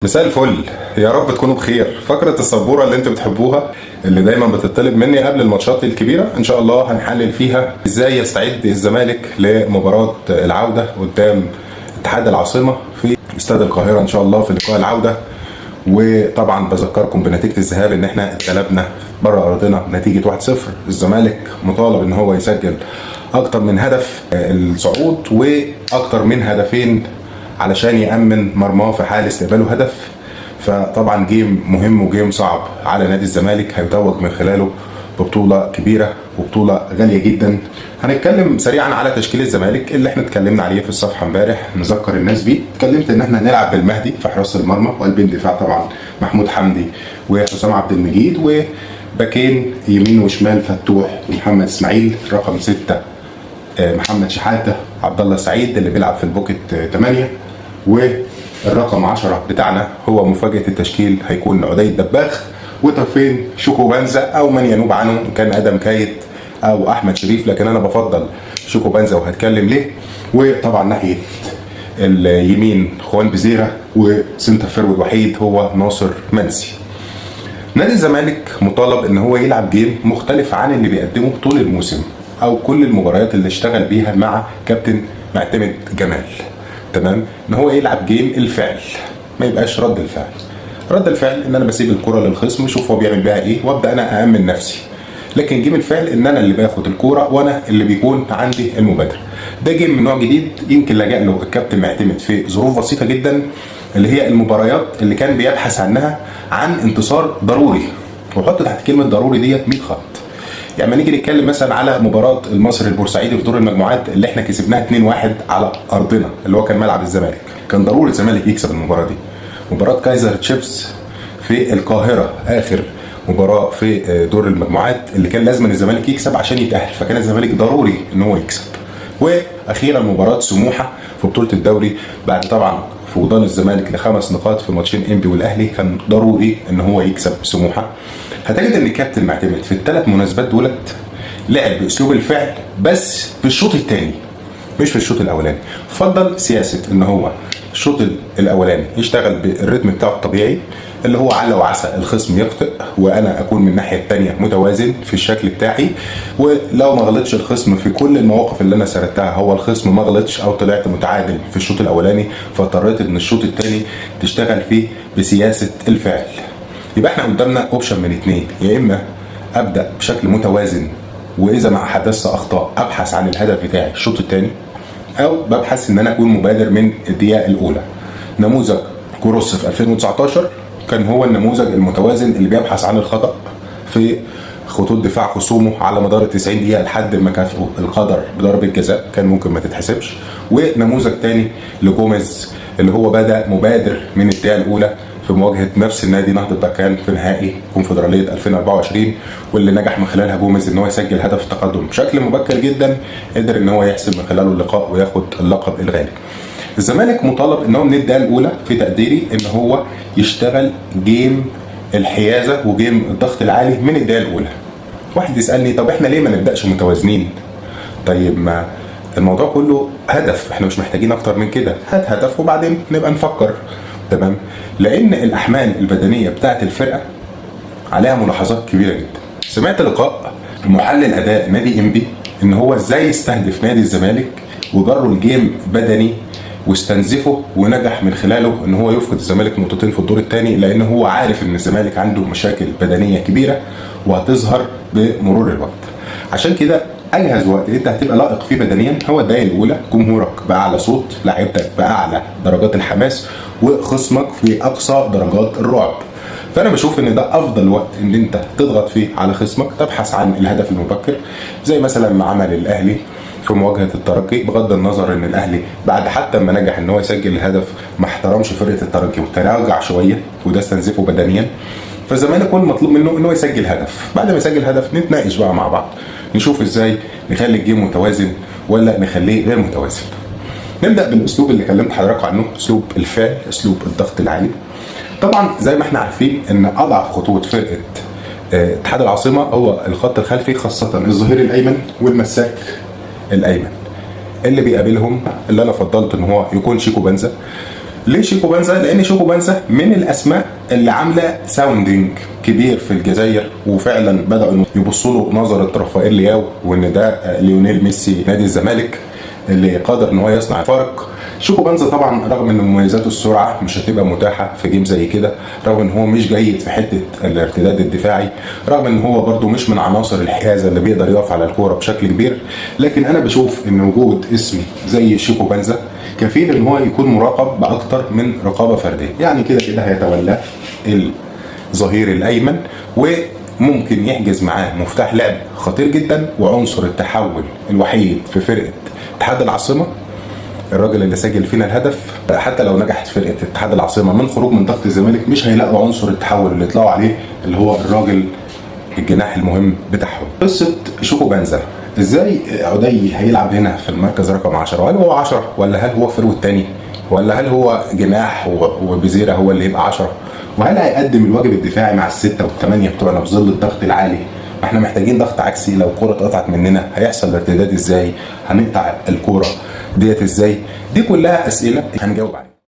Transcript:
مساء الفل، يا رب تكونوا بخير. فقرة السبورة اللي انتوا بتحبوها اللي دايما بتطلب مني قبل الماتشات الكبيرة ان شاء الله هنحلل فيها ازاي يستعد الزمالك لمباراة العودة قدام اتحاد العاصمة في استاد القاهرة ان شاء الله في لقاء العودة. وطبعا بذكركم بنتيجة الذهاب ان احنا اتغلبنا بره ارضنا نتيجة 1-0. الزمالك مطالب ان هو يسجل اكتر من هدف الصعود واكتر من هدفين علشان يأمن مرماه في حال استقباله هدف. فطبعا جيم مهم وجيم صعب على نادي الزمالك هيتوج من خلاله ببطولة كبيرة وبطولة غالية جدا. هنتكلم سريعا على تشكيل الزمالك اللي احنا اتكلمنا عليه في الصفحة امبارح، نذكر الناس بيه. اتكلمت ان احنا هنلعب بالمهدي في حراسة المرمى، وقلبين دفاع طبعا محمود حمدي وحسام عبد المجيد، وباكين يمين وشمال فتوح ومحمد اسماعيل. رقم 6 محمد شحاتة، عبد الله سعيد اللي بيلعب في البوكت 8. والرقم 10 بتاعنا هو مفاجأة التشكيل هيكون عدي الدباغ، وطرفين شوكو بانزا او من ينوب عنه ان كان ادم كايت او احمد شريف، لكن انا بفضل شوكو بانزا وهتكلم ليه. وطبعا ناحية اليمين خوان بزيرة، وسنتر فيرود وحيد هو ناصر منسي. نادي الزمالك مطالب ان هو يلعب جيم مختلف عن اللي بيقدمه طول الموسم او كل المباريات اللي اشتغل بيها مع كابتن معتمد جمال. تمام، ان هو يلعب جيم الفعل، ما يبقاش رد الفعل. رد الفعل ان انا بسيب الكرة للخصم يشوف هو بيعمل بيها ايه وابدا انا اامن نفسي. لكن جيم الفعل ان انا اللي باخد الكرة وانا اللي بيكون عندي المبادرة. ده جيم من نوع جديد يمكن لجأ له الكابتن معتمد في ظروف بسيطة جدا، اللي هي المباريات اللي كان بيبحث عنها عن انتصار ضروري. وحط تحت كلمة ضروري ديت 100 خط. يعني نيجي نتكلم مثلا على مباراة المصري البورسعيدي في دور المجموعات اللي احنا كسبناها 2-1 على ارضنا اللي هو كان ملعب الزمالك، كان ضروري الزمالك يكسب المباراة دي. مباراة كايزر تشيفز في القاهرة اخر مباراة في دور المجموعات اللي كان لازم الزمالك يكسب عشان يتأهل، فكان الزمالك ضروري ان هو يكسب. واخيرا مباراة سموحة في بطولة الدوري بعد طبعا فقدان الزمالك ل5 نقاط في ماتشين انبي والاهلي، كان ضروري ان هو يكسب سموحة. هتجد ان الكابتن معتمد في ال3 مناسبات دولت لعب باسلوب الفعل بس في الشوط الثاني مش في الشوط الاولاني. فضل سياسه ان هو الشوط الاولاني يشتغل بالريتم بتاعه الطبيعي اللي هو على وعسى الخصم يخطئ وانا اكون من الناحيه الثانيه متوازن في الشكل بتاعي. ولو ما غلطش الخصم في كل المواقف اللي انا سردتها، هو الخصم ما غلطش او طلعت متعادل في الشوط الاولاني، فاضطريت ان الشوط الثاني تشتغل فيه بسياسه الفعل. يبقى احنا قدامنا اوبشن من 2، يا اما ابدا بشكل متوازن واذا ما حدث اخطاء ابحث عن الهدف بتاعي الشوط الثاني، او ببحث ان انا اكون مبادر من الدقيقه الاولى. نموذج كروس في 2019 كان هو النموذج المتوازن اللي بيبحث عن الخطا في خطوط دفاع خصومه على مدار 90 دقيقه لحد ما كافئه القدر بضربه جزاء كان ممكن ما تتحسبش. ونموذج ثاني لجوميز اللي هو بدا مبادر من الدقيقه الاولى في مواجهه نفس النادي نهضه بركان في نهائي كونفدراليه 2024، واللي نجح من خلالها جوميز ان هو يسجل هدف التقدم بشكل مبكر جدا، قدر ان هو يحسم من خلاله اللقاء وياخد اللقب الغالي. الزمالك مطالب ان هو من الدقيقه الاولى في تقديري ان هو يشتغل جيم الحيازه وجيم الضغط العالي من الدقيقه الاولى. واحد يسالني طب احنا ليه ما نبداش متوازنين؟ طيب ما الموضوع كله هدف، احنا مش محتاجين اكتر من كده، هات هدف وبعدين نبقى نفكر. تمام، لان الاحمال البدنيه بتاعت الفرقه عليها ملاحظات كبيره جدا. سمعت لقاء محلل اداء نادي انبي ان هو ازاي يستهدف نادي الزمالك وجروا الجيم بدني واستنزفه ونجح من خلاله ان هو يفقد الزمالك نقطتين في الدور الثاني، لان هو عارف ان الزمالك عنده مشاكل بدنيه كبيره وهتظهر بمرور الوقت. عشان كده اجهز وقت انت هتبقى لائق فيه بدنيا هو الدقايق الاولى، جمهورك باعلى صوت، لعيبتك باعلى درجات الحماس، وخصمك في اقصى درجات الرعب. فانا بشوف ان ده افضل وقت ان انت تضغط فيه على خصمك، تبحث عن الهدف المبكر زي مثلا ما عمل الاهلي في مواجهه الترجي، بغض النظر ان الاهلي بعد حتى ما نجح ان هو يسجل الهدف ما احترمش فرقه الترجي وتراجع شويه وده استنزفه بدنيا. فالزمالك كل مطلوب منه ان هو يسجل هدف، بعد ما يسجل هدف نتناقش بقى مع بعض نشوف ازاي نخلي الجيم متوازن ولا نخليه غير متوازن. نبدا بالاسلوب اللي كلمت حضراتكم عنه، اسلوب الفعل، اسلوب الضغط العالي. طبعا زي ما احنا عارفين ان اضعف خطوط فرقه اتحاد العاصمه هو الخط الخلفي، خاصه الظهير الايمن والمساك الايمن اللي بيقابلهم، اللي انا فضلت ان هو يكون شيكو بنزا. ليه شيكو بنزا؟ لان شيكو بنزا من الاسماء اللي عامله ساوندنج كبير في الجزائر، وفعلا بداوا يبصوا له نظره رافائيل لياو، وان ده ليونيل ميسي نادي الزمالك اللي قادر ان هو يصنع فرق. شيكو بنزا طبعا رغم ان مميزاته السرعه مش هتبقى متاحه في جيم زي كده، رغم ان هو مش جيد في حته الارتداد الدفاعي، رغم ان هو برده مش من عناصر الحيازه اللي بيقدر يقف على الكوره بشكل كبير، لكن انا بشوف ان وجود اسم زي شيكو بنزا كفيل ان هو يكون مراقب باكتر من رقابه فرديه. يعني كده كده هيتولى الظهير الايمن، وممكن يحجز معاه مفتاح لعب خطير جدا وعنصر التحول الوحيد في فرقه اتحاد العاصمه، الراجل اللي سجل فينا الهدف. حتى لو نجحت فرقه اتحاد العاصمه من خروج من ضغط الزمالك مش هيلاقوا عنصر التحول اللي يطلعوا عليه، اللي هو الراجل الجناح المهم بتاعهم. قصه شيكو بنزا ازاي عدي هيلعب هنا في المركز رقم 10؟ هل هو 10 ولا هل هو فيرو الثاني ولا هل هو جناح وبزيرة هو اللي يبقى 10؟ وهل هيقدم الواجب الدفاعي مع الستة والثمانية بتوعنا في ظل الضغط العالي؟ احنا محتاجين ضغط عكسي. لو الكرة اتقطعت مننا هيحصل ارتداد ازاي؟ هنقطع الكرة ديت ازاي؟ دي كلها اسئله هنجاوب عليها.